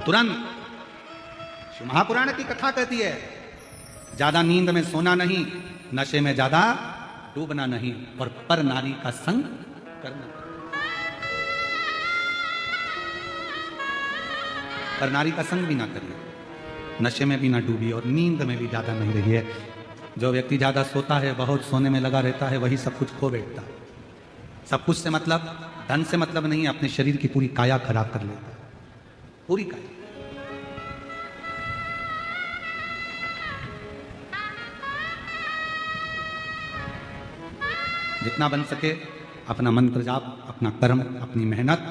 तुरंत। महापुराण की कथा कहती है, ज्यादा नींद में सोना नहीं, नशे में ज्यादा डूबना नहीं, और पर नारी का संग करना। पर नारी का संग भी ना करिए, नशे में भी ना डूबिए, और नींद में भी ज्यादा नहीं रहिए। जो व्यक्ति ज्यादा सोता है, बहुत सोने में लगा रहता है, वही सब कुछ खो बैठता है। सब कुछ से मतलब, धन से मतलब नहीं, अपने शरीर की पूरी काया खराब कर लेता है, पूरी काया। जितना बन सके अपना मंत्र जाप, अपना कर्म, अपनी मेहनत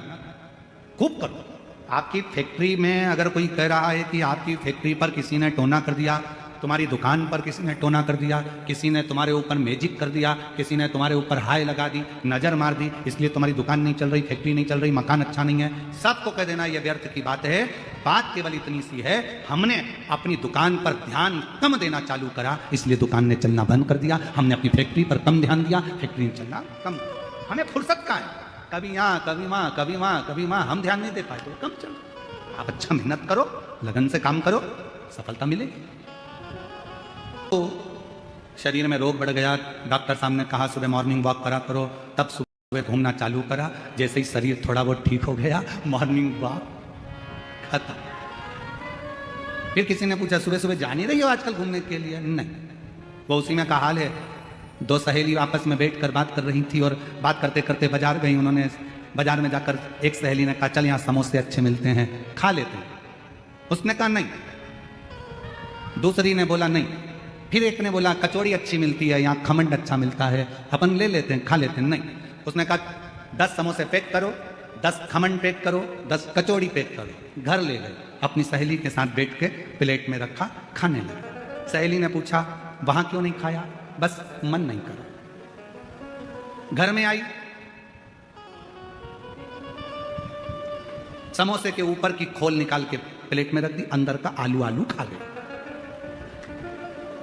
खूब करो। आपकी फैक्ट्री में अगर कोई कह रहा है कि आपकी फैक्ट्री पर किसी ने टोना कर दिया, तुम्हारी दुकान पर किसी ने टोना कर दिया, किसी ने तुम्हारे ऊपर मैजिक कर दिया, किसी ने तुम्हारे ऊपर हाय लगा दी, नजर मार दी, इसलिए तुम्हारी दुकान नहीं चल रही, फैक्ट्री नहीं चल रही, मकान अच्छा नहीं है, सबको कह देना यह व्यर्थ की बात है। बात केवल इतनी सी है, हमने अपनी दुकान पर ध्यान कम देना चालू करा, इसलिए दुकान ने चलना बंद कर दिया। हमने अपनी फैक्ट्री पर कम ध्यान दिया, फैक्ट्री ने चलना कम। हमें फुर्सत कहाँ है, कभी यहाँ कभी वहाँ, कभी वहाँ कभी वहाँ, हम ध्यान नहीं दे पाए तो कम चलो। आप अच्छा मेहनत करो, लगन से काम करो, सफलता मिलेगी। तो शरीर में रोग बढ़ गया, डॉक्टर साहब ने कहा सुबह मॉर्निंग वॉक करा करो, तब सुबह घूमना चालू करा। जैसे ही शरीर थोड़ा बहुत ठीक हो गया, मॉर्निंग वॉक खत्म। फिर किसी ने पूछा सुबह सुबह जा नहीं रही हो आजकल घूमने के लिए? नहीं, वो उसी में का हाल है। दो सहेली आपस में बैठकर बात कर रही थी, और बात करते करते बाजार गई। उन्होंने बाजार में जाकर एक सहेली ने कहा चल यहाँ समोसे अच्छे मिलते हैं, खा लेते हैं। उसने कहा नहीं, दूसरी ने बोला नहीं, फिर एक ने बोला कचौड़ी अच्छी मिलती है, यहाँ खमंड अच्छा मिलता है, अपन ले लेते हैं, खा लेते हैं। नहीं, उसने कहा 10 समोसे पैक करो, 10 खमंड पैक करो, 10 कचौड़ी पैक करो। घर ले गए, अपनी सहेली के साथ बैठ के प्लेट में रखा, खाने लगे। सहेली ने पूछा वहां क्यों नहीं खाया? बस मन नहीं करा। घर में आई, समोसे के ऊपर की खोल निकाल के प्लेट में रख दी, अंदर का आलू आलू खा गए।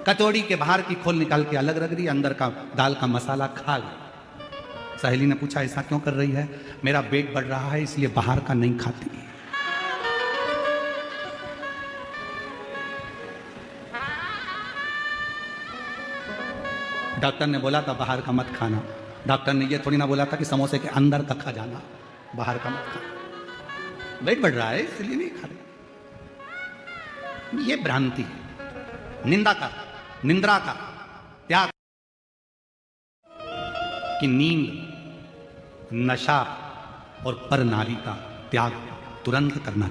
कचौड़ी के बाहर की खोल निकाल के अलग रख दी, अंदर का दाल का मसाला खा गए। सहेली ने पूछा ऐसा क्यों कर रही है? मेरा पेट बढ़ रहा है इसलिए बाहर का नहीं खाती। डॉक्टर ने बोला था बाहर का मत खाना, डॉक्टर ने यह थोड़ी ना बोला था कि समोसे के अंदर का खा जाना, बाहर का मत खाना। पेट बढ़ रहा है इसलिए नहीं खा रहे। ये भ्रांति है, निंदा का, निंद्रा का त्याग। कि नींद, नशा और पर नारी का त्याग तुरंत करना।